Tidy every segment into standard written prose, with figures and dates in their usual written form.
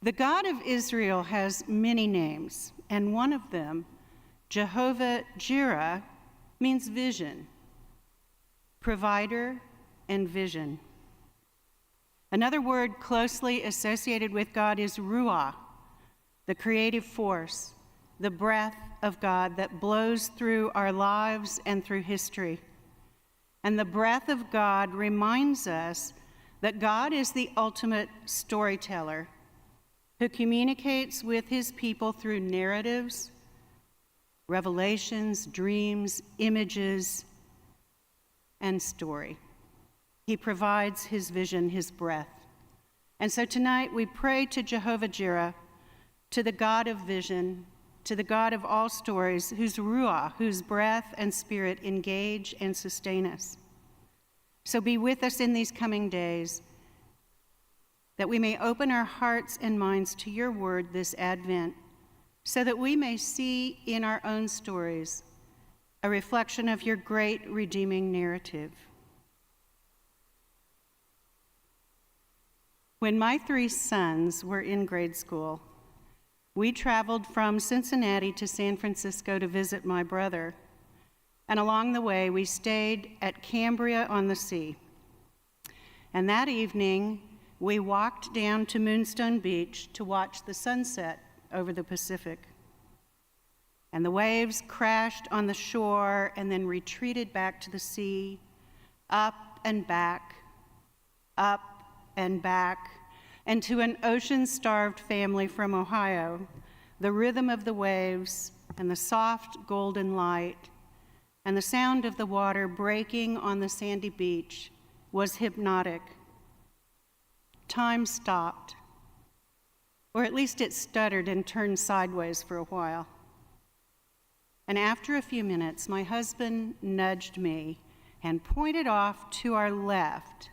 The God of Israel has many names, and one of them, Jehovah Jireh, means vision, provider, and vision. Another word closely associated with God is ruah, the creative force, the breath of God that blows through our lives and through history. And the breath of God reminds us that God is the ultimate storyteller who communicates with his people through narratives, revelations, dreams, images, and story. He provides his vision, his breath. And so tonight we pray to Jehovah Jireh, to the God of vision, to the God of all stories, whose ruah, whose breath and spirit engage and sustain us. So be with us in these coming days, that we may open our hearts and minds to your word this Advent, so that we may see in our own stories a reflection of your great redeeming narrative. When my 3 sons were in grade school, we traveled from Cincinnati to San Francisco to visit my brother, and along the way we stayed at Cambria on the Sea. And that evening, we walked down to Moonstone Beach to watch the sunset over the Pacific. And the waves crashed on the shore and then retreated back to the sea, up and back, and to an ocean-starved family from Ohio, the rhythm of the waves and the soft golden light and the sound of the water breaking on the sandy beach was hypnotic. Time stopped, or at least it stuttered and turned sideways for a while. And after a few minutes, my husband nudged me and pointed off to our left,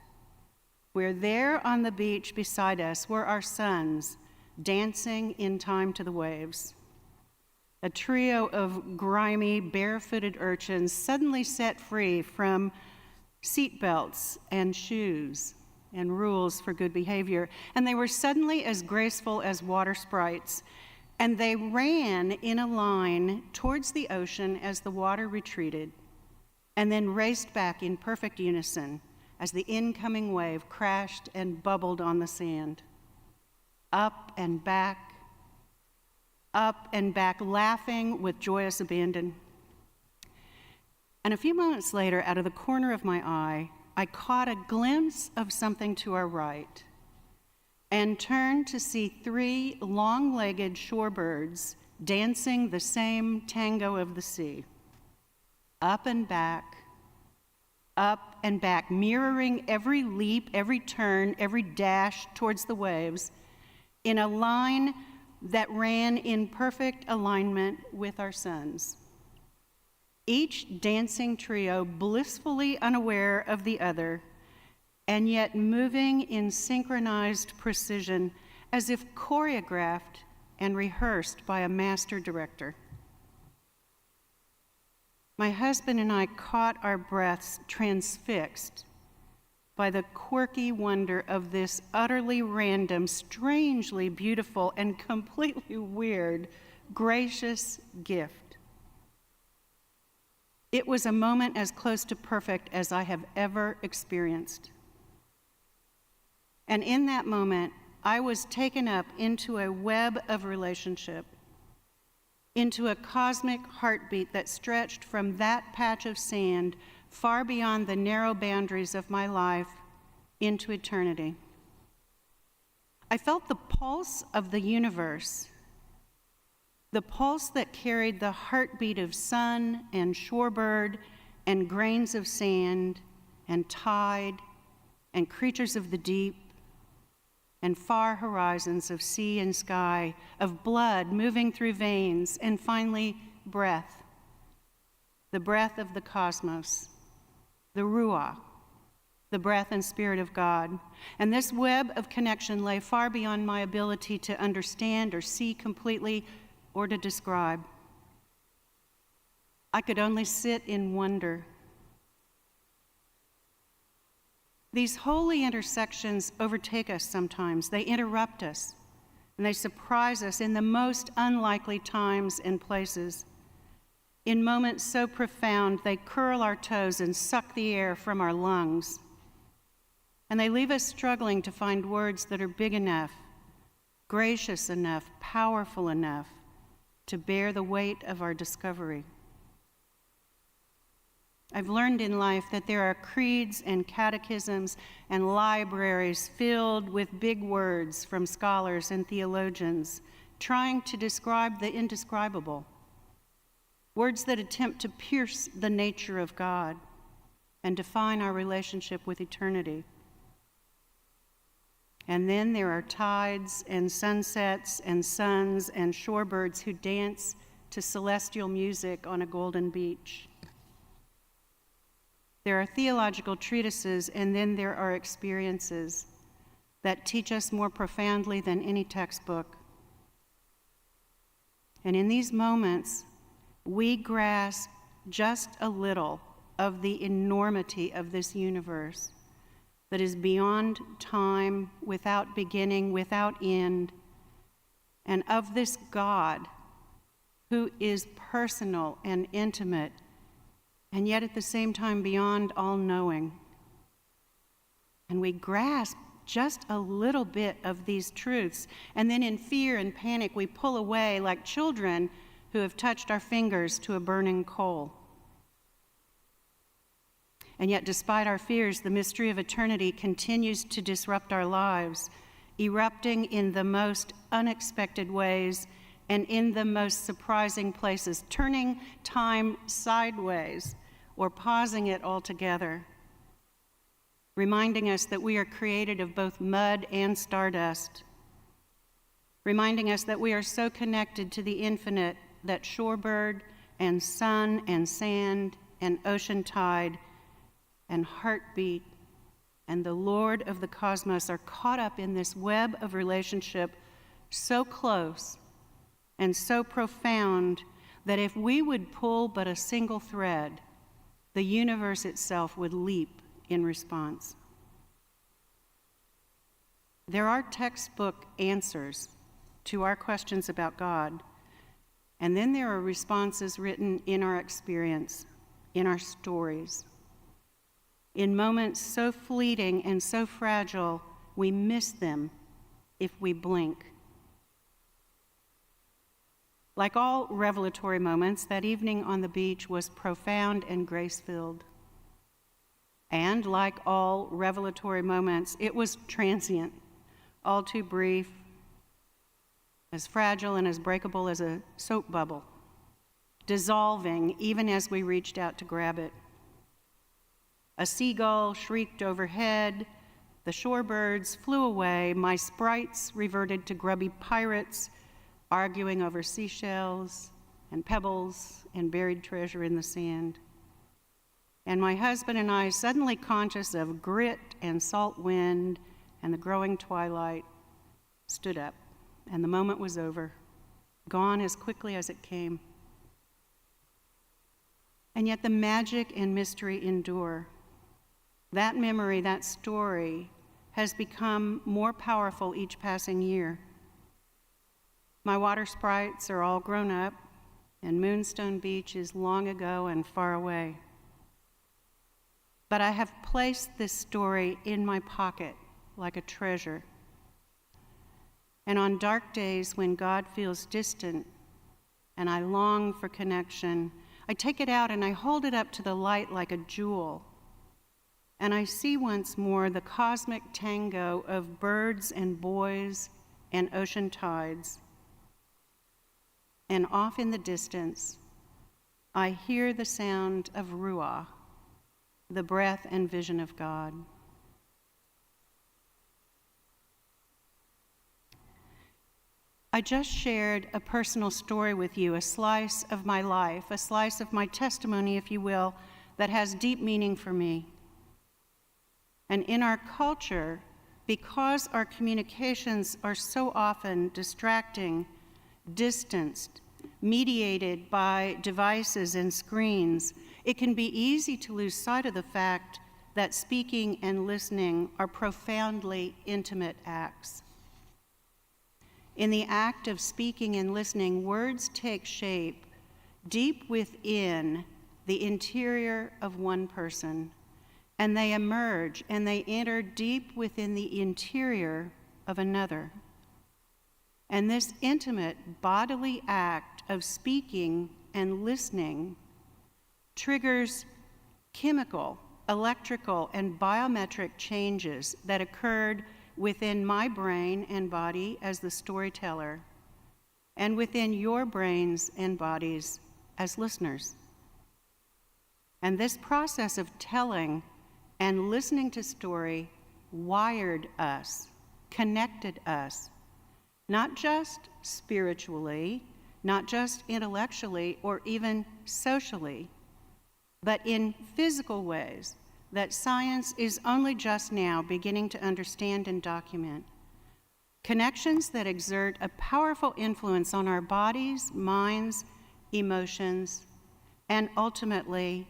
where there on the beach beside us were our sons dancing in time to the waves. A trio of grimy, barefooted urchins suddenly set free from seatbelts and shoes and rules for good behavior, and they were suddenly as graceful as water sprites, and they ran in a line towards the ocean as the water retreated, and then raced back in perfect unison as the incoming wave crashed and bubbled on the sand. Up and back, laughing with joyous abandon. And a few moments later, out of the corner of my eye, I caught a glimpse of something to our right and turned to see 3 long-legged shorebirds dancing the same tango of the sea. Up and back, mirroring every leap, every turn, every dash towards the waves in a line that ran in perfect alignment with our sons. Each dancing trio blissfully unaware of the other, and yet moving in synchronized precision as if choreographed and rehearsed by a master director. My husband and I caught our breaths transfixed by the quirky wonder of this utterly random, strangely beautiful, and completely weird, gracious gift. It was a moment as close to perfect as I have ever experienced. And in that moment, I was taken up into a web of relationship, into a cosmic heartbeat that stretched from that patch of sand far beyond the narrow boundaries of my life into eternity. I felt the pulse of the universe, the pulse that carried the heartbeat of sun and shorebird and grains of sand and tide and creatures of the deep and far horizons of sea and sky, of blood moving through veins, and finally breath, the breath of the cosmos, the ruah, the breath and spirit of God. And this web of connection lay far beyond my ability to understand or see completely or to describe. I could only sit in wonder. These holy intersections overtake us sometimes. They interrupt us. and they surprise us in the most unlikely times and places. In moments so profound, they curl our toes and suck the air from our lungs. And they leave us struggling to find words that are big enough, gracious enough, powerful enough to bear the weight of our discovery. I've learned in life that there are creeds and catechisms and libraries filled with big words from scholars and theologians trying to describe the indescribable. Words that attempt to pierce the nature of God and define our relationship with eternity. And then there are tides and sunsets and suns and shorebirds who dance to celestial music on a golden beach. There are theological treatises, and then there are experiences that teach us more profoundly than any textbook. And in these moments, we grasp just a little of the enormity of this universe that is beyond time, without beginning, without end, and of this God who is personal and intimate, and yet at the same time beyond all knowing. And we grasp just a little bit of these truths, and then in fear and panic we pull away like children who have touched our fingers to a burning coal. And yet, despite our fears, the mystery of eternity continues to disrupt our lives, erupting in the most unexpected ways and in the most surprising places, turning time sideways or pausing it altogether, reminding us that we are created of both mud and stardust, reminding us that we are so connected to the infinite that shorebird and sun and sand and ocean tide and heartbeat and the Lord of the cosmos are caught up in this web of relationship so close and so profound that if we would pull but a single thread, the universe itself would leap in response. There are textbook answers to our questions about God, and then there are responses written in our experience, in our stories. In moments so fleeting and so fragile, we miss them if we blink. Like all revelatory moments, that evening on the beach was profound and grace-filled. And like all revelatory moments, it was transient, all too brief, as fragile and as breakable as a soap bubble, dissolving even as we reached out to grab it. A seagull shrieked overhead, the shorebirds flew away, my sprites reverted to grubby pirates, arguing over seashells and pebbles and buried treasure in the sand. And my husband and I, suddenly conscious of grit and salt wind and the growing twilight, stood up, and the moment was over, gone as quickly as it came. And yet the magic and mystery endure. That memory, that story, has become more powerful each passing year. My water sprites are all grown up, and Moonstone Beach is long ago and far away. But I have placed this story in my pocket like a treasure. And on dark days when God feels distant and I long for connection, I take it out and I hold it up to the light like a jewel. And I see once more the cosmic tango of birds and boys and ocean tides. And off in the distance, I hear the sound of Ruah, the breath and vision of God. I just shared a personal story with you, a slice of my life, a slice of my testimony, if you will, that has deep meaning for me. And in our culture, because our communications are so often distracting, distanced, mediated by devices and screens, it can be easy to lose sight of the fact that speaking and listening are profoundly intimate acts. In the act of speaking and listening, words take shape deep within the interior of one person, and they emerge and they enter deep within the interior of another. And this intimate bodily act of speaking and listening triggers chemical, electrical, and biometric changes that occurred within my brain and body as the storyteller, and within your brains and bodies as listeners. And this process of telling and listening to story wired us, connected us, not just spiritually, not just intellectually, or even socially, but in physical ways that science is only just now beginning to understand and document. Connections that exert a powerful influence on our bodies, minds, emotions, and ultimately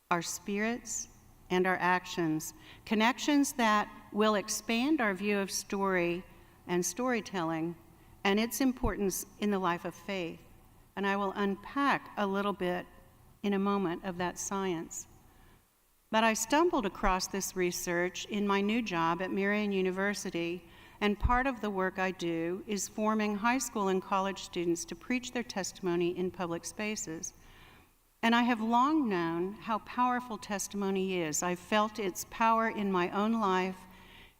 our spirits and our actions. Connections that will expand our view of story and storytelling and its importance in the life of faith. And I will unpack a little bit in a moment of that science. But I stumbled across this research in my new job at Marian University, and part of the work I do is forming high school and college students to preach their testimony in public spaces. And I have long known how powerful testimony is. I've felt its power in my own life,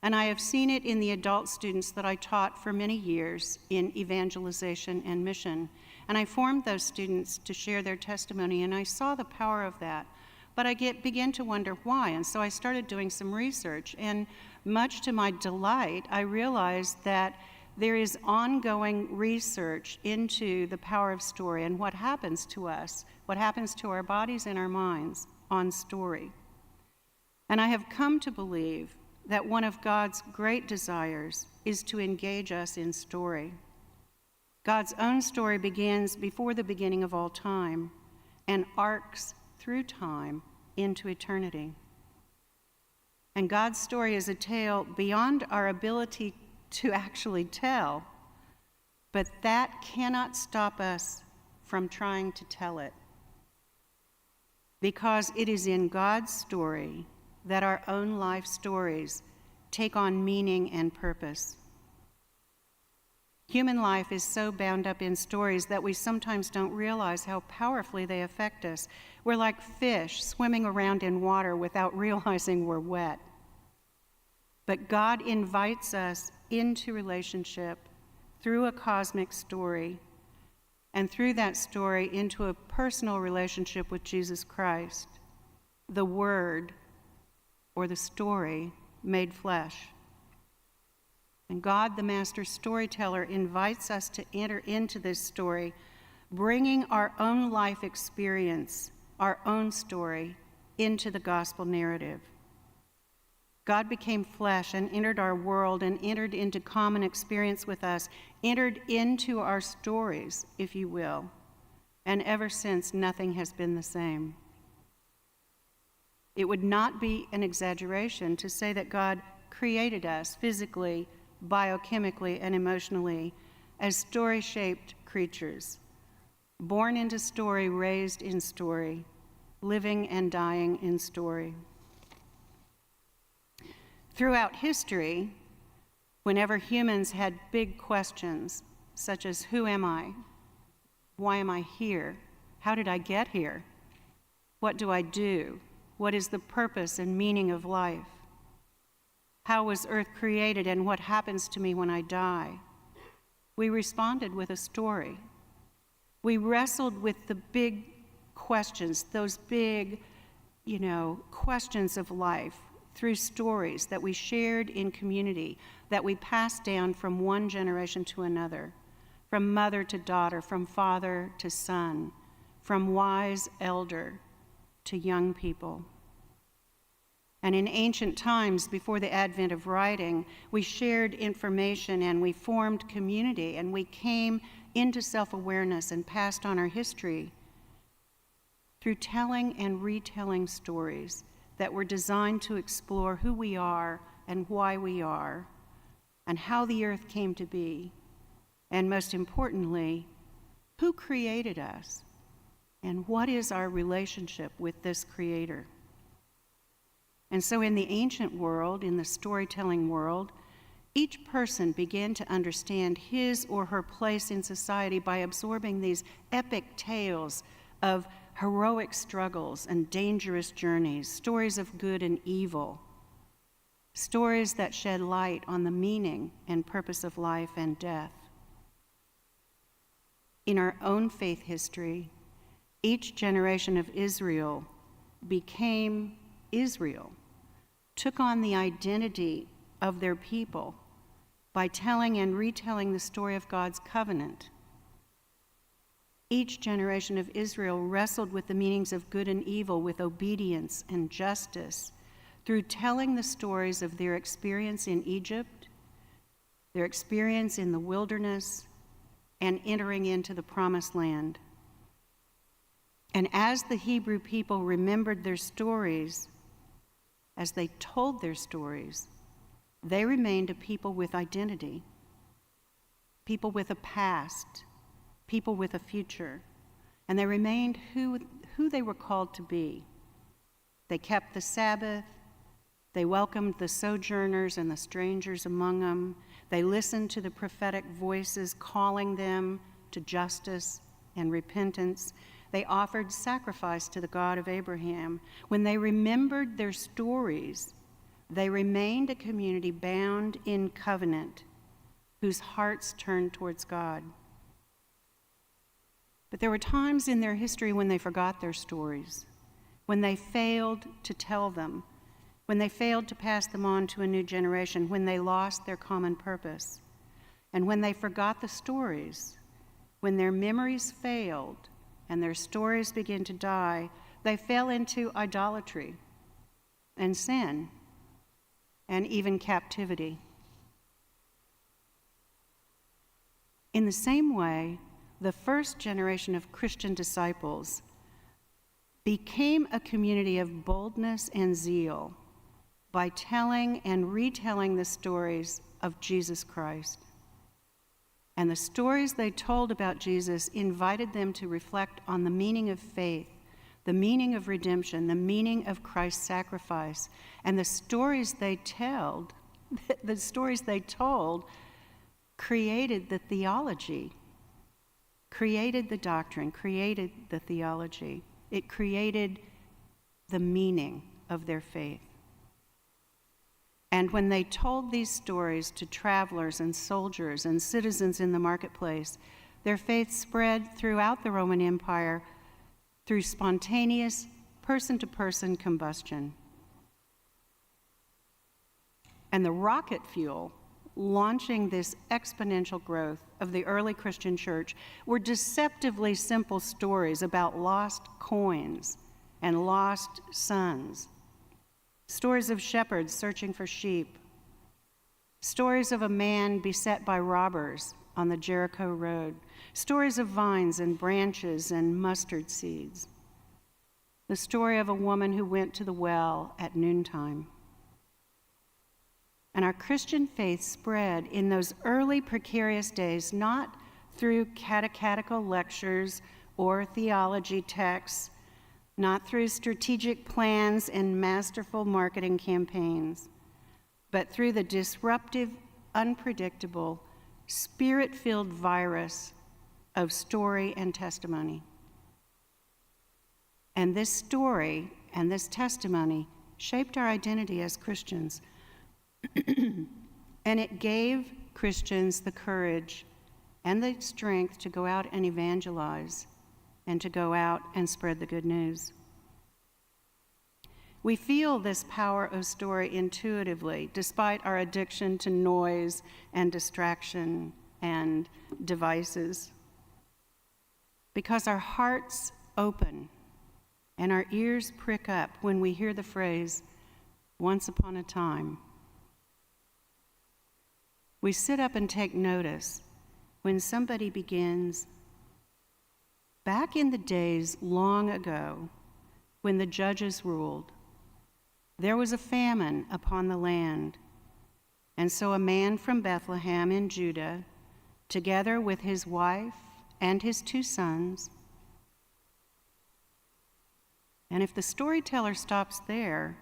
and I have seen it in the adult students that I taught for many years in evangelization and mission. And I formed those students to share their testimony, and I saw the power of that. But I began to wonder why, and so I started doing some research, and much to my delight, I realized that there is ongoing research into the power of story and what happens to us, what happens to our bodies and our minds on story. And I have come to believe that one of God's great desires is to engage us in story. God's own story begins before the beginning of all time and arcs through time into eternity. And God's story is a tale beyond our ability to actually tell, but that cannot stop us from trying to tell it. Because it is in God's story that our own life stories take on meaning and purpose. Human life is so bound up in stories that we sometimes don't realize how powerfully they affect us. We're like fish swimming around in water without realizing we're wet. But God invites us into relationship through a cosmic story, and through that story into a personal relationship with Jesus Christ, the Word, or the story made flesh. And God, the master storyteller, invites us to enter into this story, bringing our own life experience, our own story, into the gospel narrative. God became flesh and entered our world and entered into common experience with us, entered into our stories, if you will. And ever since, nothing has been the same. It would not be an exaggeration to say that God created us physically, biochemically, and emotionally as story-shaped creatures, born into story, raised in story, living and dying in story. Throughout history, whenever humans had big questions, such as who am I? Why am I here? How did I get here? What do I do? What is the purpose and meaning of life? How was Earth created and what happens to me when I die? We responded with a story. We wrestled with the big questions, those big, questions of life through stories that we shared in community, that we passed down from one generation to another, from mother to daughter, from father to son, from wise elder to young people. And in ancient times, before the advent of writing, we shared information and we formed community and we came into self-awareness and passed on our history through telling and retelling stories that were designed to explore who we are and why we are and how the earth came to be And most importantly, who created us? And what is our relationship with this Creator? And so in the ancient world, in the storytelling world, each person began to understand his or her place in society by absorbing these epic tales of heroic struggles and dangerous journeys, stories of good and evil, stories that shed light on the meaning and purpose of life and death. In our own faith history, each generation of Israel became Israel, took on the identity of their people by telling and retelling the story of God's covenant. Each generation of Israel wrestled with the meanings of good and evil with obedience and justice through telling the stories of their experience in Egypt, their experience in the wilderness, and entering into the promised land. And as the Hebrew people remembered their stories, as they told their stories, they remained a people with identity, people with a past, people with a future, and they remained who they were called to be. They kept the Sabbath, they welcomed the sojourners and the strangers among them, they listened to the prophetic voices calling them to justice and repentance. They offered sacrifice to the God of Abraham. When they remembered their stories, they remained a community bound in covenant, whose hearts turned towards God. But there were times in their history when they forgot their stories, when they failed to tell them, when they failed to pass them on to a new generation, when they lost their common purpose, and when they forgot the stories, when their memories failed and their stories began to die, they fell into idolatry and sin and even captivity. In the same way, the first generation of Christian disciples became a community of boldness and zeal by telling and retelling the stories of Jesus Christ. And the stories they told about Jesus invited them to reflect on the meaning of faith, the meaning of redemption, the meaning of Christ's sacrifice. And the stories they told created the theology, created the doctrine, created the theology. It created the meaning of their faith. And when they told these stories to travelers and soldiers and citizens in the marketplace, their faith spread throughout the Roman Empire through spontaneous, person-to-person combustion. And the rocket fuel launching this exponential growth of the early Christian church were deceptively simple stories about lost coins and lost sons. Stories of shepherds searching for sheep. Stories of a man beset by robbers on the Jericho road. Stories of vines and branches and mustard seeds. The story of a woman who went to the well at noontime. And our Christian faith spread in those early precarious days, not through catechetical lectures or theology texts, not through strategic plans and masterful marketing campaigns, but through the disruptive, unpredictable, spirit-filled virus of story and testimony. And this story and this testimony shaped our identity as Christians. And it gave Christians the courage and the strength to go out and evangelize and to go out and spread the good news. We feel this power of story intuitively, despite our addiction to noise and distraction and devices, because our hearts open and our ears prick up when we hear the phrase, "once upon a time." We sit up and take notice when somebody begins, "Back in the days long ago, when the judges ruled, there was a famine upon the land, and so a man from Bethlehem in Judah together with his wife and his 2 sons. And if the storyteller stops there,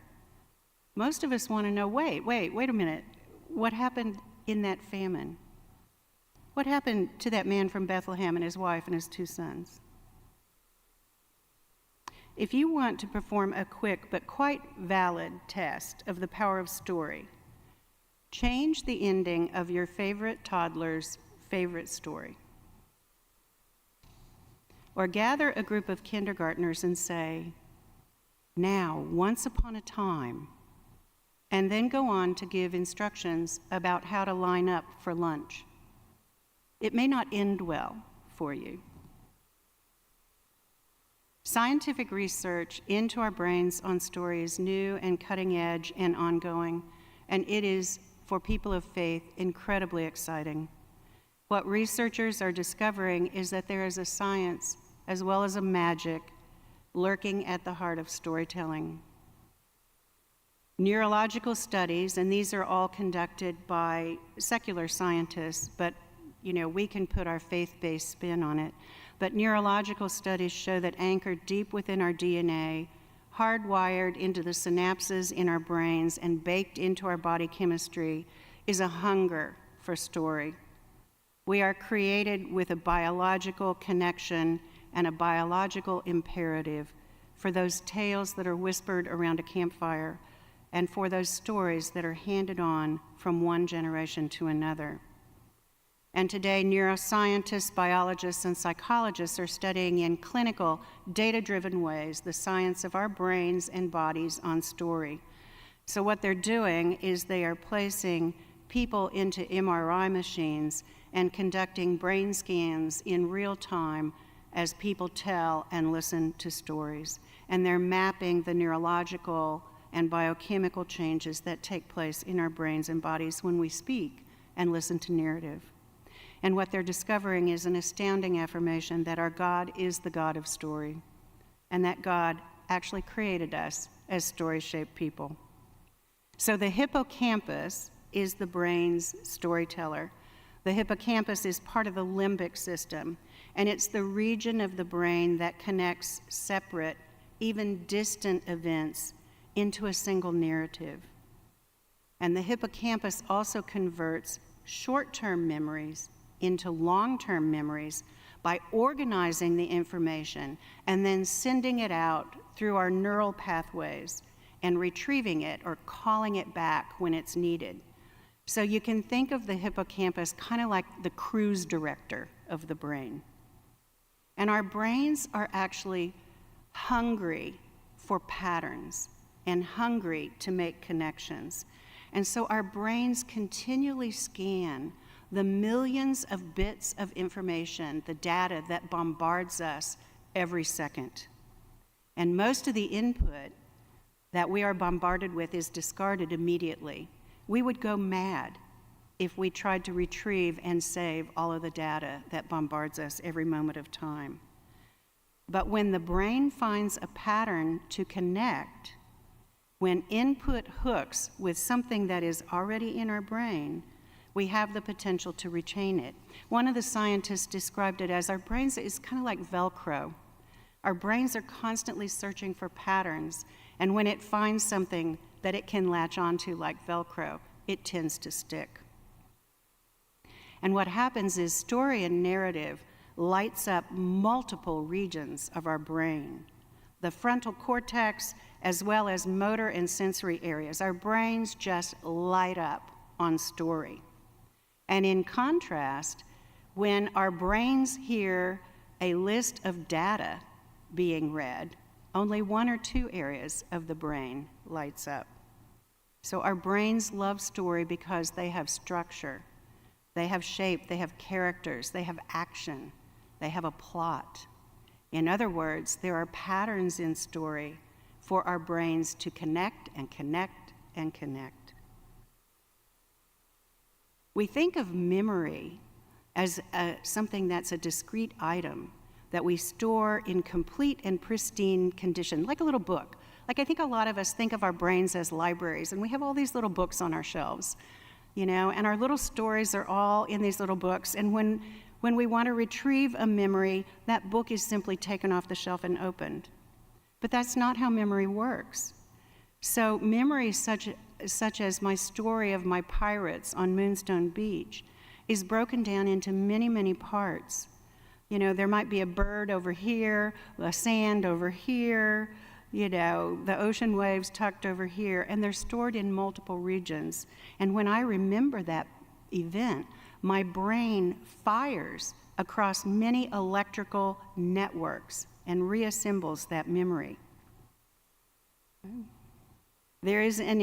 most of us want to know, wait a minute. What happened in that famine? What happened to that man from Bethlehem and his wife and his 2 sons? If you want to perform a quick but quite valid test of the power of story, change the ending of your favorite toddler's favorite story. Or gather a group of kindergartners and say, now, once upon a time, and then go on to give instructions about how to line up for lunch. It may not end well for you. Scientific research into our brains on story is new and cutting edge and ongoing, and it is, for people of faith, incredibly exciting. What researchers are discovering is that there is a science as well as a magic lurking at the heart of storytelling. Neurological studies, and these are all conducted by secular scientists, but we can put our faith-based spin on it. But neurological studies show that anchored deep within our DNA, hardwired into the synapses in our brains and baked into our body chemistry, is a hunger for story. We are created with a biological connection and a biological imperative for those tales that are whispered around a campfire and for those stories that are handed on from one generation to another. And today, neuroscientists, biologists, and psychologists are studying in clinical, data-driven ways the science of our brains and bodies on story. So what they're doing is they are placing people into MRI machines and conducting brain scans in real time as people tell and listen to stories. And they're mapping the neurological and biochemical changes that take place in our brains and bodies when we speak and listen to narrative. And what they're discovering is an astounding affirmation that our God is the God of story, and that God actually created us as story-shaped people. So the hippocampus is the brain's storyteller. The hippocampus is part of the limbic system, and it's the region of the brain that connects separate, even distant events into a single narrative. And the hippocampus also converts short-term memories into long-term memories by organizing the information and then sending it out through our neural pathways and retrieving it or calling it back when it's needed. So you can think of the hippocampus kind of like the cruise director of the brain. And our brains are actually hungry for patterns and hungry to make connections. And so our brains continually scan the millions of bits of information, the data that bombards us every second. And most of the input that we are bombarded with is discarded immediately. We would go mad if we tried to retrieve and save all of the data that bombards us every moment of time. But when the brain finds a pattern to connect, when input hooks with something that is already in our brain, we have the potential to retain it. One of the scientists described it as our brains is kind of like Velcro. Our brains are constantly searching for patterns, and when it finds something that it can latch onto like Velcro, it tends to stick. And what happens is story and narrative lights up multiple regions of our brain, the frontal cortex as well as motor and sensory areas. Our brains just light up on story. And in contrast, when our brains hear a list of data being read, only 1 or 2 areas of the brain lights up. So our brains love story because they have structure, they have shape, they have characters, they have action, they have a plot. In other words, there are patterns in story for our brains to connect and connect and connect. We think of memory as something that's a discrete item that we store in complete and pristine condition, like a little book. Like I think a lot of us think of our brains as libraries, and we have all these little books on our shelves. and our little stories are all in these little books. And when we want to retrieve a memory, that book is simply taken off the shelf and opened. But that's not how memory works. So memory such as my story of my pirates on Moonstone Beach is broken down into many, many parts. There might be a bird over here, a sand over here, the ocean waves tucked over here, and they're stored in multiple regions. And when I remember that event, my brain fires across many electrical networks and reassembles that memory. There is an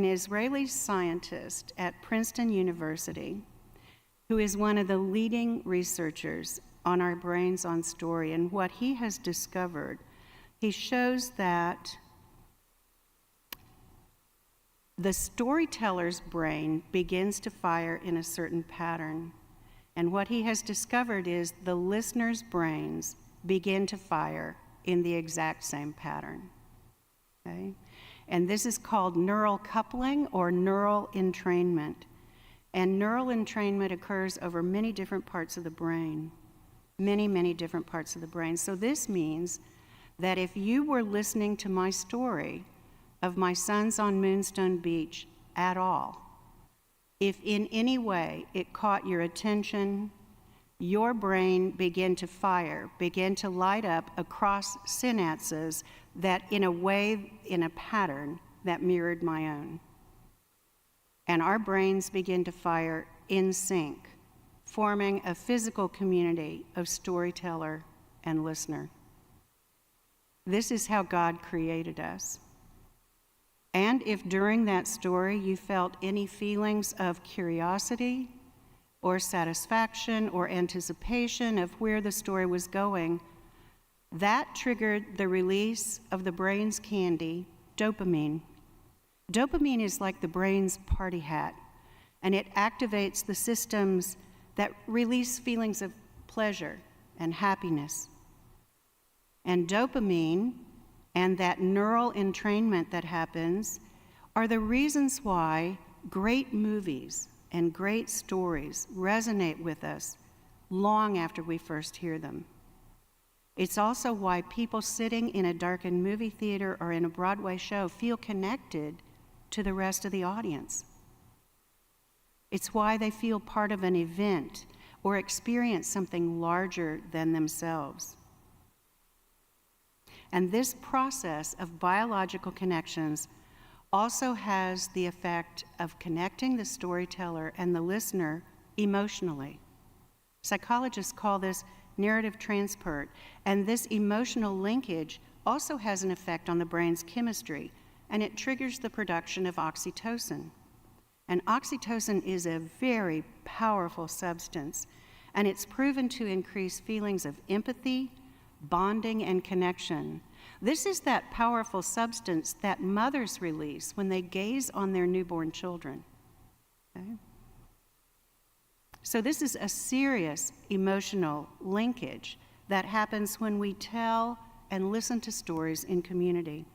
Israeli scientist at Princeton University who is one of the leading researchers on our brains on story, and what he has discovered, he shows that the storyteller's brain begins to fire in a certain pattern. And what he has discovered is the listener's brains begin to fire in the exact same pattern. Okay? And this is called neural coupling or neural entrainment. And neural entrainment occurs over many different parts of the brain. Many, many different parts of the brain. So this means that if you were listening to my story of my sons on Moonstone Beach at all, if in any way it caught your attention, your brain began to fire, began to light up across synapses that in a pattern that mirrored my own. And our brains begin to fire in sync, forming a physical community of storyteller and listener. This is how God created us. And if during that story you felt any feelings of curiosity or satisfaction or anticipation of where the story was going, that triggered the release of the brain's candy, dopamine. Dopamine is like the brain's party hat, and it activates the systems that release feelings of pleasure and happiness. And dopamine and that neural entrainment that happens are the reasons why great movies and great stories resonate with us long after we first hear them. It's also why people sitting in a darkened movie theater or in a Broadway show feel connected to the rest of the audience. It's why they feel part of an event or experience something larger than themselves. And this process of biological connections also has the effect of connecting the storyteller and the listener emotionally. Psychologists call this narrative transport, and this emotional linkage also has an effect on the brain's chemistry, and it triggers the production of oxytocin. And oxytocin is a very powerful substance, and it's proven to increase feelings of empathy, bonding, and connection. This is that powerful substance that mothers release when they gaze on their newborn children. Okay? So this is a serious emotional linkage that happens when we tell and listen to stories in community.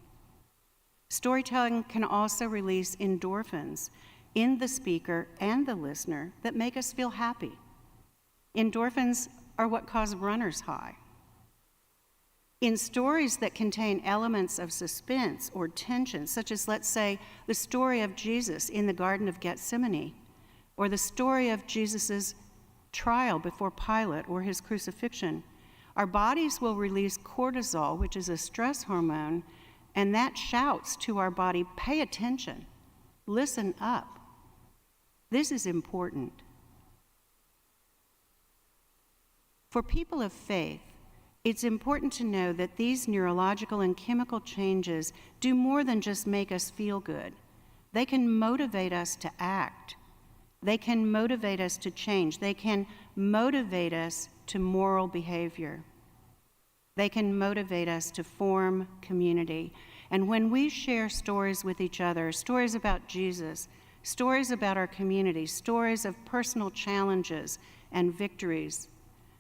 Storytelling can also release endorphins in the speaker and the listener that make us feel happy. Endorphins are what cause runner's high. In stories that contain elements of suspense or tension, such as, let's say, the story of Jesus in the Garden of Gethsemane, or the story of Jesus' trial before Pilate or his crucifixion, our bodies will release cortisol, which is a stress hormone, and that shouts to our body, pay attention, listen up. This is important. For people of faith, it's important to know that these neurological and chemical changes do more than just make us feel good. They can motivate us to act. They can motivate us to change. They can motivate us to moral behavior. They can motivate us to form community. And when we share stories with each other, stories about Jesus, stories about our community, stories of personal challenges and victories,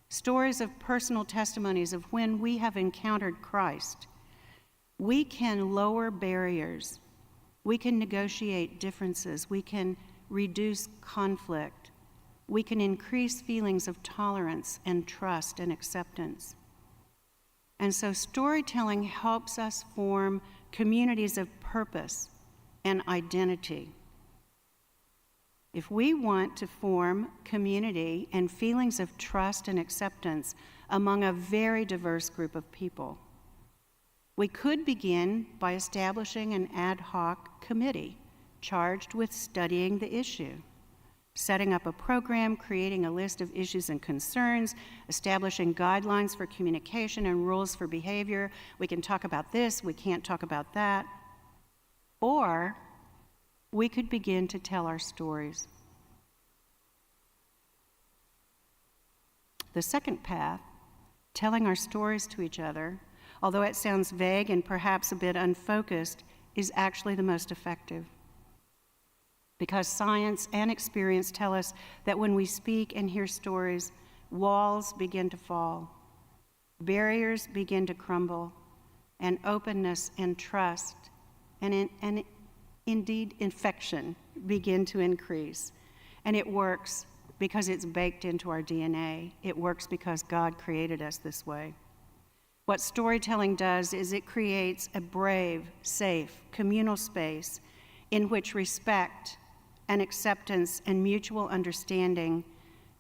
stories of personal testimonies of when we have encountered Christ, we can lower barriers. We can negotiate differences. We can reduce conflict. We can increase feelings of tolerance and trust and acceptance. And so storytelling helps us form communities of purpose and identity. If we want to form community and feelings of trust and acceptance among a very diverse group of people, we could begin by establishing an ad hoc committee charged with studying the issue, setting up a program, creating a list of issues and concerns, establishing guidelines for communication and rules for behavior. We can talk about this, we can't talk about that. Or we could begin to tell our stories. The second path, telling our stories to each other, although it sounds vague and perhaps a bit unfocused, is actually the most effective. Because science and experience tell us that when we speak and hear stories, walls begin to fall, barriers begin to crumble, and openness and trust and indeed infection begin to increase. And it works because it's baked into our DNA. It works because God created us this way. What storytelling does is it creates a brave, safe, communal space in which respect and acceptance and mutual understanding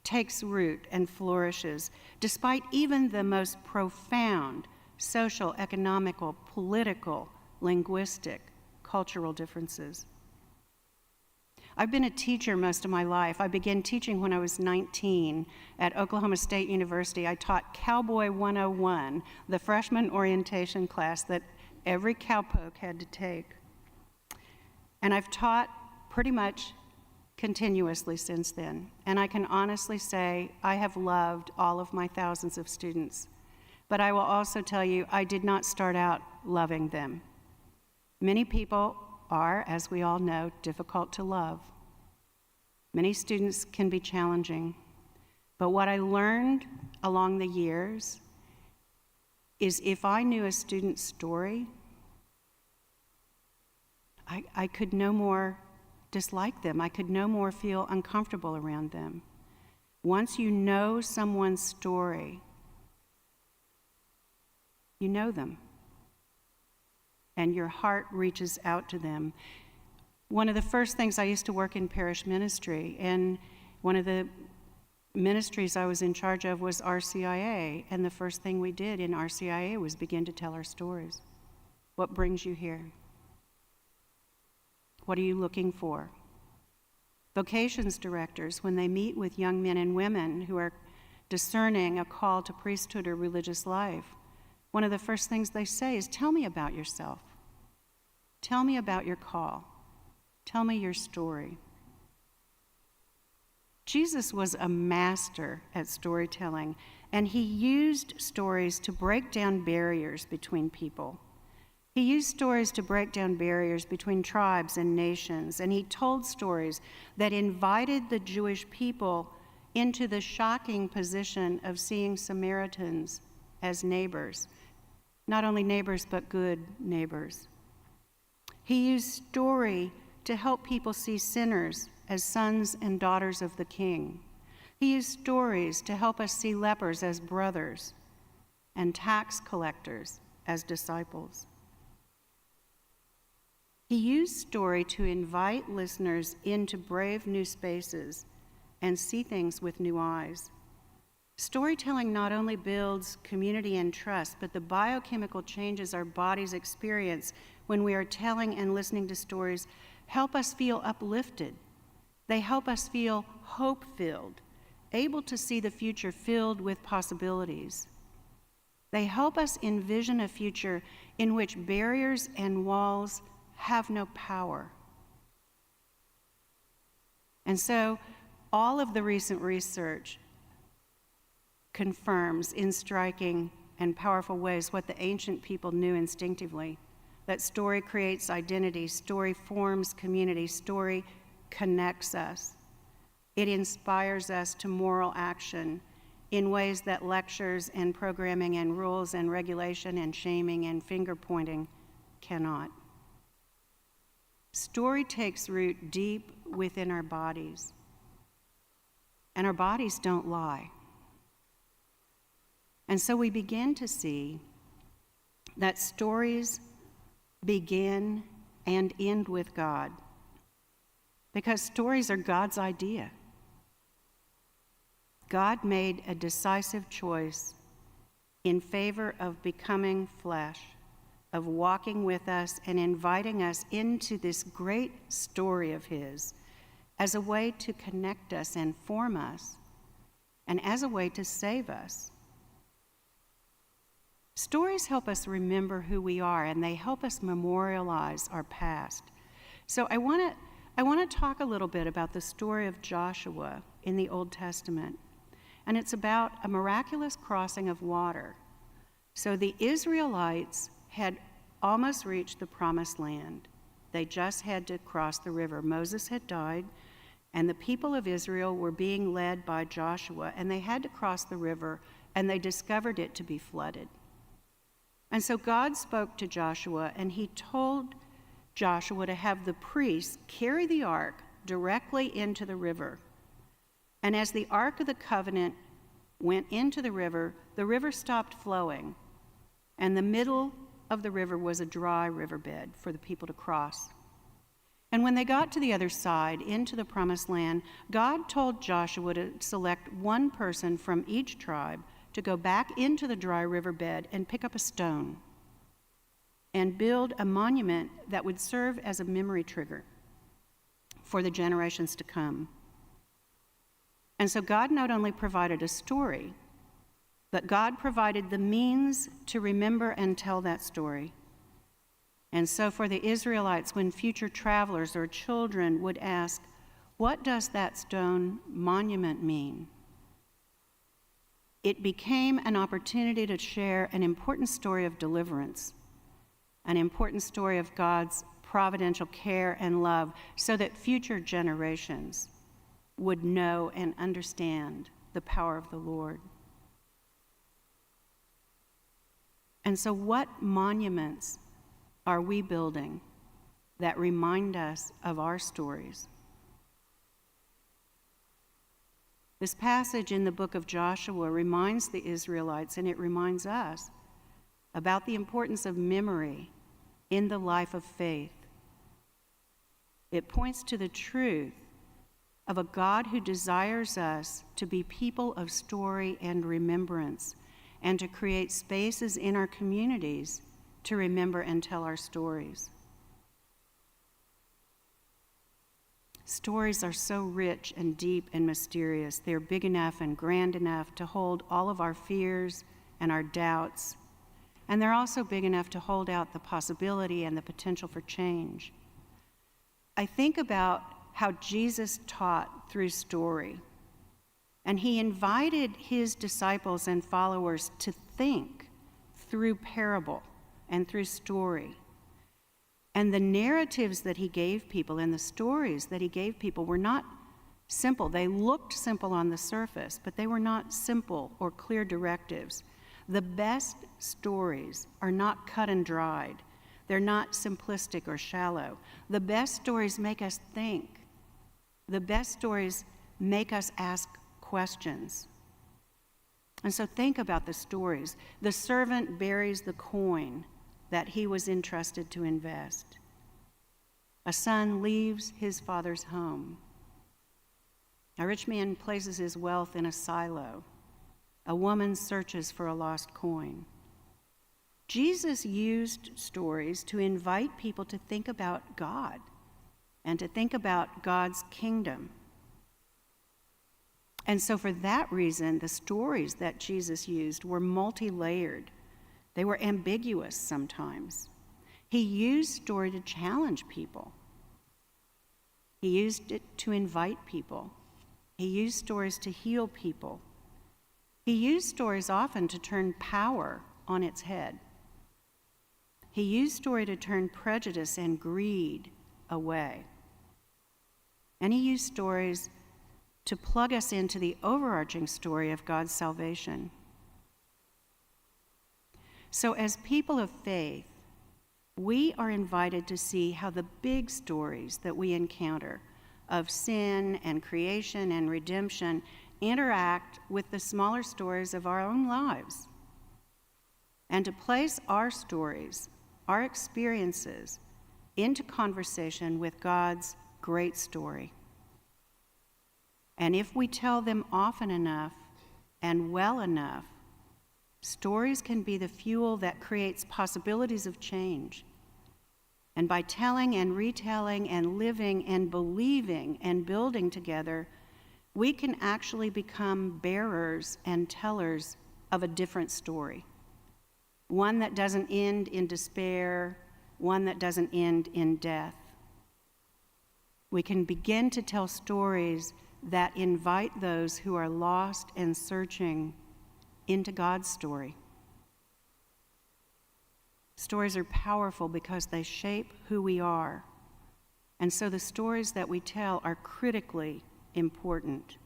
takes root and flourishes, despite even the most profound social, economical, political, linguistic, cultural differences. I've been a teacher most of my life. I began teaching when I was 19 at Oklahoma State University. I taught Cowboy 101, the freshman orientation class that every cowpoke had to take. And I've taught pretty much continuously since then. And I can honestly say I have loved all of my thousands of students. But I will also tell you, I did not start out loving them. Many people are, as we all know, difficult to love. Many students can be challenging. But what I learned along the years is if I knew a student's story, I could no more dislike them. I could no more feel uncomfortable around them. Once you know someone's story, you know them. And your heart reaches out to them. One of the first things, I used to work in parish ministry, and one of the ministries I was in charge of was RCIA, and the first thing we did in RCIA was begin to tell our stories. What brings you here? What are you looking for? Vocations directors, when they meet with young men and women who are discerning a call to priesthood or religious life, one of the first things they say is, tell me about yourself. Tell me about your call. Tell me your story. Jesus was a master at storytelling, and he used stories to break down barriers between people. He used stories to break down barriers between tribes and nations, and he told stories that invited the Jewish people into the shocking position of seeing Samaritans as neighbors. Not only neighbors, but good neighbors. He used story to help people see sinners as sons and daughters of the King. He used stories to help us see lepers as brothers and tax collectors as disciples. He used story to invite listeners into brave new spaces and see things with new eyes. Storytelling not only builds community and trust, but the biochemical changes our bodies experience when we are telling and listening to stories help us feel uplifted. They help us feel hope-filled, able to see the future filled with possibilities. They help us envision a future in which barriers and walls have no power. And so all of the recent research confirms in striking and powerful ways what the ancient people knew instinctively, that story creates identity, story forms community, story connects us. It inspires us to moral action in ways that lectures and programming and rules and regulation and shaming and finger-pointing cannot. Story takes root deep within our bodies. And our bodies don't lie. And so we begin to see that stories begin and end with God, because stories are God's idea. God made a decisive choice in favor of becoming flesh, of walking with us and inviting us into this great story of his as a way to connect us and form us, and as a way to save us. Stories help us remember who we are, and they help us memorialize our past. So I want to talk a little bit about the story of Joshua in the Old Testament. And it's about a miraculous crossing of water. So the Israelites had almost reached the promised land. They just had to cross the river. Moses had died, and the people of Israel were being led by Joshua, and they had to cross the river, and they discovered it to be flooded. And so God spoke to Joshua, and he told Joshua to have the priests carry the ark directly into the river. And as the Ark of the Covenant went into the river stopped flowing, and the middle of the river was a dry riverbed for the people to cross. And when they got to the other side, into the promised land, God told Joshua to select one person from each tribe to go back into the dry riverbed and pick up a stone and build a monument that would serve as a memory trigger for the generations to come. And so God not only provided a story, but God provided the means to remember and tell that story. And so for the Israelites, when future travelers or children would ask, "What does that stone monument mean?" it became an opportunity to share an important story of deliverance, an important story of God's providential care and love, so that future generations would know and understand the power of the Lord. And so what monuments are we building that remind us of our stories? This passage in the book of Joshua reminds the Israelites, and it reminds us, about the importance of memory in the life of faith. It points to the truth of a God who desires us to be people of story and remembrance, and to create spaces in our communities to remember and tell our stories. Stories are so rich and deep and mysterious. They're big enough and grand enough to hold all of our fears and our doubts. And they're also big enough to hold out the possibility and the potential for change. I think about how Jesus taught through story. And he invited his disciples and followers to think through parable and through story. And the narratives that he gave people and the stories that he gave people were not simple. They looked simple on the surface, but they were not simple or clear directives. The best stories are not cut and dried. They're not simplistic or shallow. The best stories make us think. The best stories make us ask questions. And so think about the stories. The servant buries the coin that he was entrusted to invest. A son leaves his father's home. A rich man places his wealth in a silo. A woman searches for a lost coin. Jesus used stories to invite people to think about God and to think about God's kingdom. And so for that reason, the stories that Jesus used were multi-layered. They were ambiguous sometimes. He used story to challenge people. He used it to invite people. He used stories to heal people. He used stories often to turn power on its head. He used story to turn prejudice and greed away. And he used stories to plug us into the overarching story of God's salvation. So as people of faith, we are invited to see how the big stories that we encounter of sin and creation and redemption interact with the smaller stories of our own lives, and to place our stories, our experiences, into conversation with God's great story. And if we tell them often enough and well enough, stories can be the fuel that creates possibilities of change. And by telling and retelling and living and believing and building together, we can actually become bearers and tellers of a different story. One that doesn't end in despair, one that doesn't end in death. We can begin to tell stories that invite those who are lost and searching into God's story. Stories are powerful because they shape who we are. And so the stories that we tell are critically important.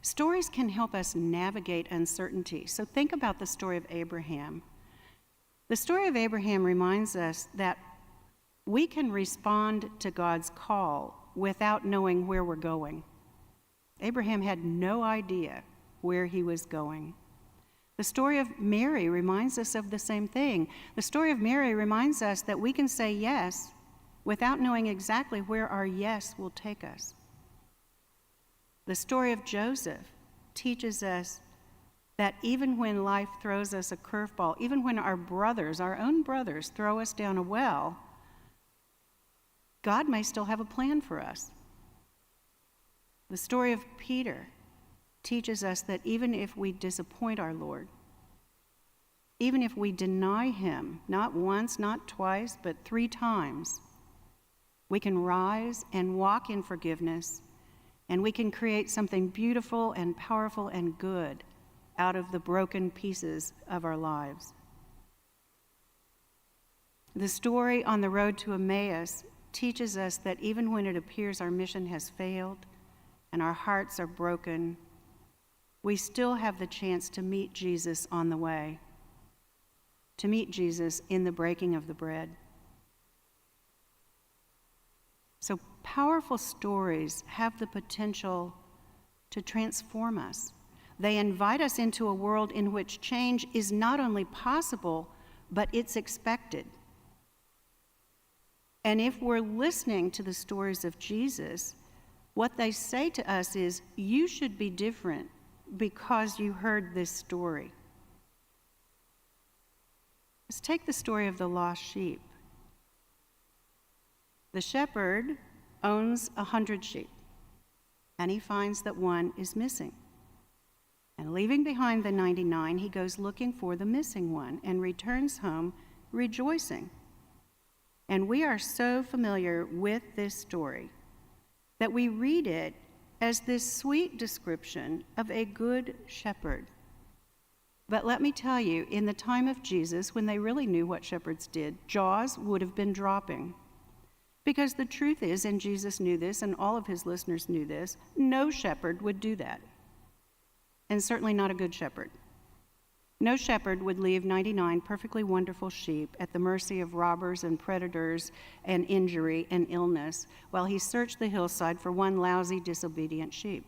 Stories can help us navigate uncertainty. So think about the story of Abraham. The story of Abraham reminds us that we can respond to God's call without knowing where we're going. Abraham had no idea where he was going. The story of Mary reminds us of the same thing. The story of Mary reminds us that we can say yes without knowing exactly where our yes will take us. The story of Joseph teaches us that even when life throws us a curveball, even when our own brothers, throw us down a well, God may still have a plan for us. The story of Peter teaches us that even if we disappoint our Lord, even if we deny him, not once, not twice, but 3 times, we can rise and walk in forgiveness, and we can create something beautiful and powerful and good out of the broken pieces of our lives. The story on the road to Emmaus teaches us that even when it appears our mission has failed and our hearts are broken, we still have the chance to meet Jesus on the way, to meet Jesus in the breaking of the bread. So powerful stories have the potential to transform us. They invite us into a world in which change is not only possible, but it's expected. And if we're listening to the stories of Jesus, what they say to us is, you should be different because you heard this story. Let's take the story of the lost sheep. The shepherd owns 100 sheep, and he finds that one is missing. And leaving behind the 99, he goes looking for the missing one and returns home rejoicing. And we are so familiar with this story that we read it as this sweet description of a good shepherd. But let me tell you, in the time of Jesus, when they really knew what shepherds did, jaws would have been dropping. Because the truth is, and Jesus knew this, and all of his listeners knew this, no shepherd would do that. And certainly not a good shepherd. No shepherd would leave 99 perfectly wonderful sheep at the mercy of robbers and predators and injury and illness while he searched the hillside for one lousy, disobedient sheep.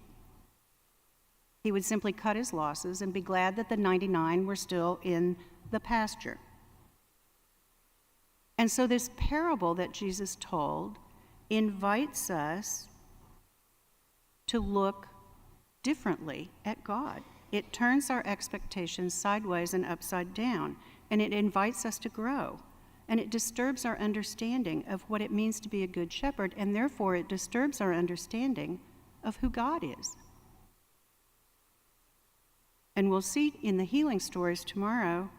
He would simply cut his losses and be glad that the 99 were still in the pasture. And so this parable that Jesus told invites us to look differently at God. It turns our expectations sideways and upside down, and it invites us to grow. And it disturbs our understanding of what it means to be a good shepherd, and therefore it disturbs our understanding of who God is. And we'll see in the healing stories tomorrow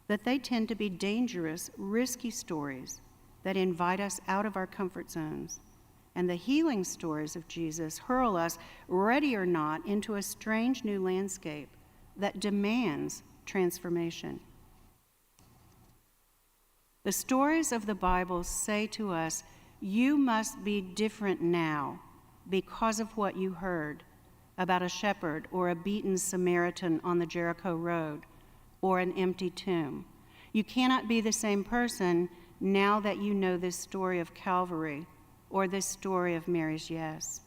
that they tend to be dangerous, risky stories that invite us out of our comfort zones. And the healing stories of Jesus hurl us, ready or not, into a strange new landscape that demands transformation. The stories of the Bible say to us, you must be different now because of what you heard about a shepherd or a beaten Samaritan on the Jericho road or an empty tomb. You cannot be the same person now that you know this story of Calvary or this story of Mary's yes.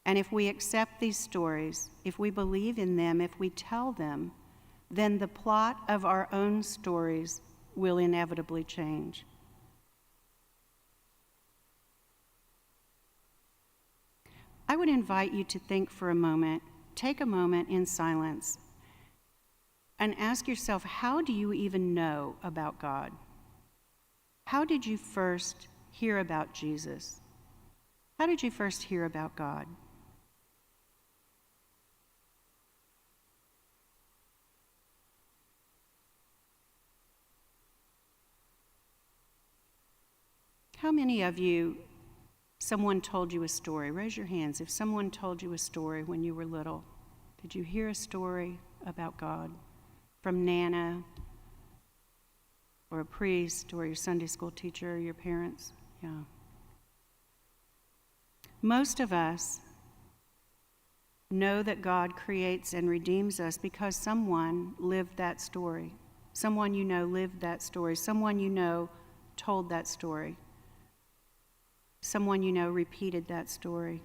And if we accept these stories, if we believe in them, if we tell them, then the plot of our own stories will inevitably change. I would invite you to think for a moment, take a moment in silence, and ask yourself, how do you even know about God? How did you first hear about Jesus? How did you first hear about God? How many of you, someone told you a story? Raise your hands if someone told you a story when you were little. Did you hear a story about God from Nana or a priest or your Sunday school teacher or your parents? Yeah. Most of us know that God creates and redeems us because someone lived that story. Someone you know lived that story. Someone you know told that story. Someone you know repeated that story.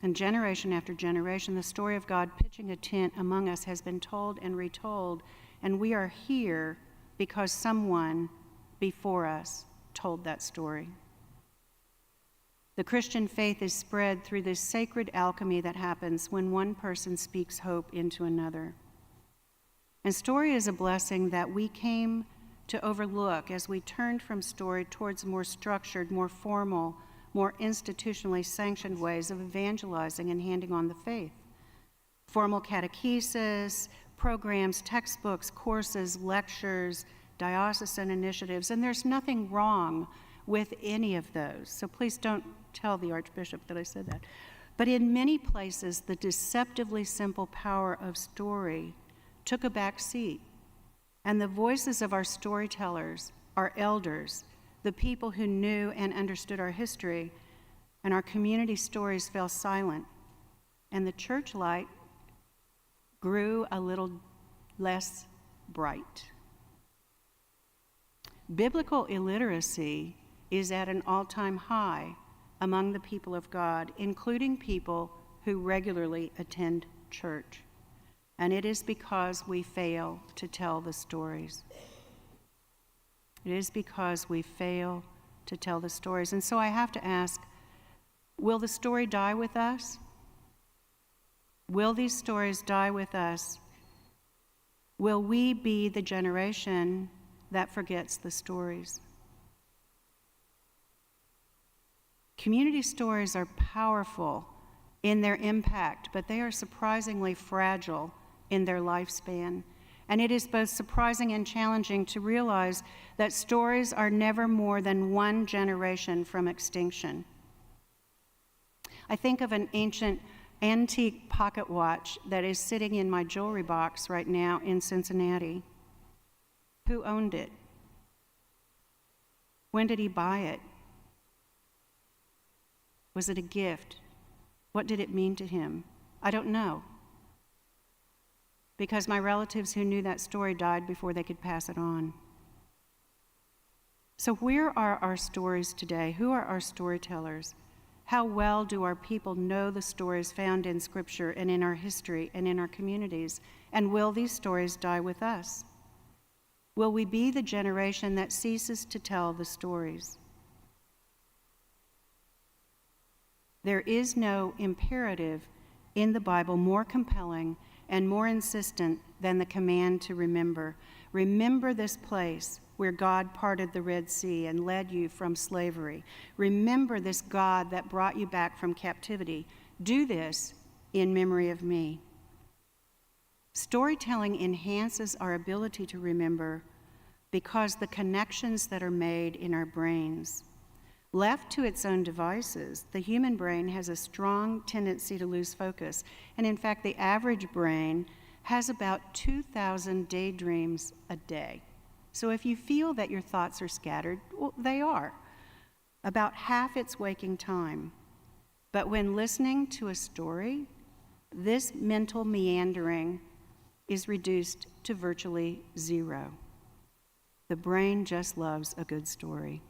And generation after generation, the story of God pitching a tent among us has been told and retold, and we are here because someone before us told that story. The Christian faith is spread through this sacred alchemy that happens when one person speaks hope into another. And story is a blessing that we came to overlook as we turned from story towards more structured, more formal, more institutionally sanctioned ways of evangelizing and handing on the faith. Formal catechesis, programs, textbooks, courses, lectures, diocesan initiatives, and there's nothing wrong with any of those. So please don't tell the Archbishop that I said that. But in many places, the deceptively simple power of story took a back seat. And the voices of our storytellers, our elders, the people who knew and understood our history, and our community stories fell silent. And the church light grew a little less bright. Biblical illiteracy is at an all-time high among the people of God, including people who regularly attend church. And it is because we fail to tell the stories. It is because we fail to tell the stories. And so I have to ask, will the story die with us? Will these stories die with us? Will we be the generation that forgets the stories? Community stories are powerful in their impact, but they are surprisingly fragile in their lifespan. And it is both surprising and challenging to realize that stories are never more than one generation from extinction. I think of an ancient antique pocket watch that is sitting in my jewelry box right now in Cincinnati. Who owned it? When did he buy it? Was it a gift? What did it mean to him? I don't know. Because my relatives who knew that story died before they could pass it on. So where are our stories today? Who are our storytellers? How well do our people know the stories found in Scripture and in our history and in our communities? And will these stories die with us? Will we be the generation that ceases to tell the stories? There is no imperative in the Bible more compelling and more insistent than the command to remember. Remember this place where God parted the Red Sea and led you from slavery. Remember this God that brought you back from captivity. Do this in memory of me. Storytelling enhances our ability to remember because the connections that are made in our brains. Left to its own devices, the human brain has a strong tendency to lose focus. And in fact, the average brain has about 2,000 daydreams a day. So if you feel that your thoughts are scattered, well, they are. About half its waking time. But when listening to a story, this mental meandering is reduced to virtually zero. The brain just loves a good story.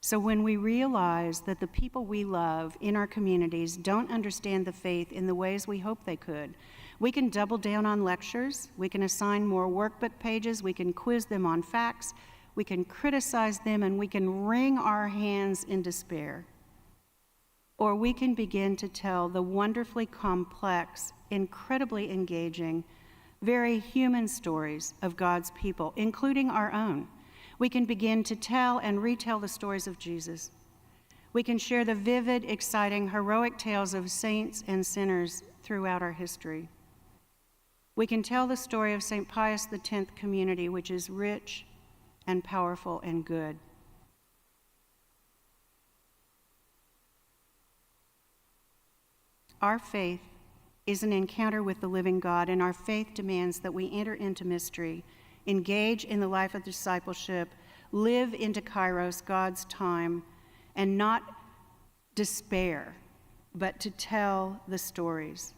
So when we realize that the people we love in our communities don't understand the faith in the ways we hope they could, we can double down on lectures, we can assign more workbook pages, we can quiz them on facts, we can criticize them, and we can wring our hands in despair. Or we can begin to tell the wonderfully complex, incredibly engaging, very human stories of God's people, including our own. We can begin to tell and retell the stories of Jesus. We can share the vivid, exciting, heroic tales of saints and sinners throughout our history. We can tell the story of St. Pius X community, which is rich and powerful and good. Our faith is an encounter with the living God, and our faith demands that we enter into mystery, engage in the life of discipleship, live into Kairos, God's time, and not despair, but to tell the stories.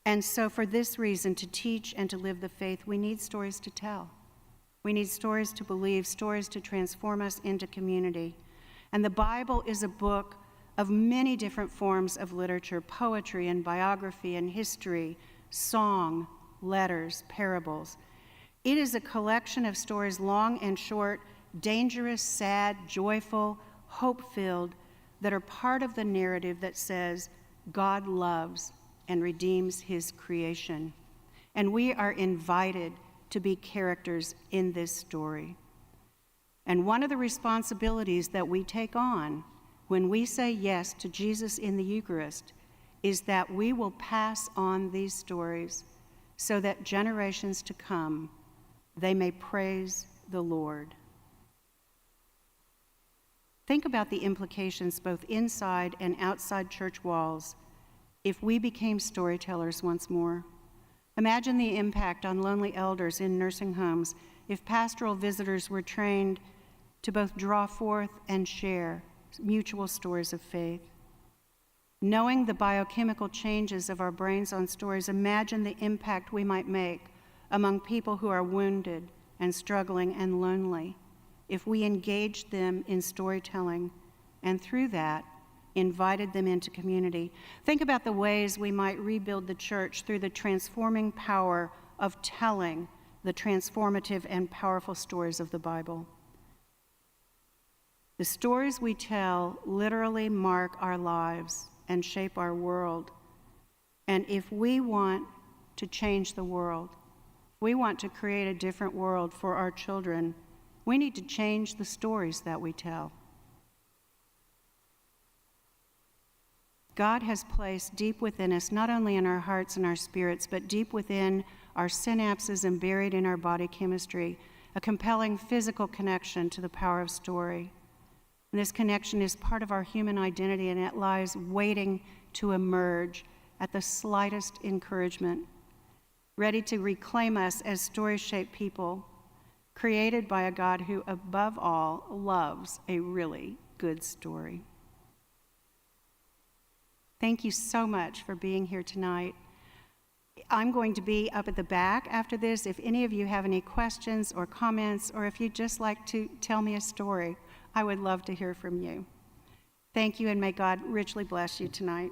And so for this reason, to teach and to live the faith, we need stories to tell. We need stories to believe, stories to transform us into community. And the Bible is a book of many different forms of literature, poetry and biography and history, song, letters, parables. It is a collection of stories, long and short, dangerous, sad, joyful, hope-filled, that are part of the narrative that says God loves and redeems his creation. And we are invited to be characters in this story. And one of the responsibilities that we take on when we say yes to Jesus in the Eucharist is that we will pass on these stories so that generations to come, they may praise the Lord. Think about the implications both inside and outside church walls if we became storytellers once more. Imagine the impact on lonely elders in nursing homes if pastoral visitors were trained to both draw forth and share mutual stories of faith. Knowing the biochemical changes of our brains on stories, imagine the impact we might make among people who are wounded and struggling and lonely if we engaged them in storytelling and through that invited them into community. Think about the ways we might rebuild the church through the transforming power of telling the transformative and powerful stories of the Bible. The stories we tell literally mark our lives and shape our world. And if we want to change the world, if we want to create a different world for our children, we need to change the stories that we tell. God has placed deep within us, not only in our hearts and our spirits, but deep within our synapses and buried in our body chemistry, a compelling physical connection to the power of story. And this connection is part of our human identity, and it lies waiting to emerge at the slightest encouragement, ready to reclaim us as story-shaped people, created by a God who, above all, loves a really good story. Thank you so much for being here tonight. I'm going to be up at the back after this. If any of you have any questions or comments, or if you'd just like to tell me a story, I would love to hear from you. Thank you, and may God richly bless you tonight.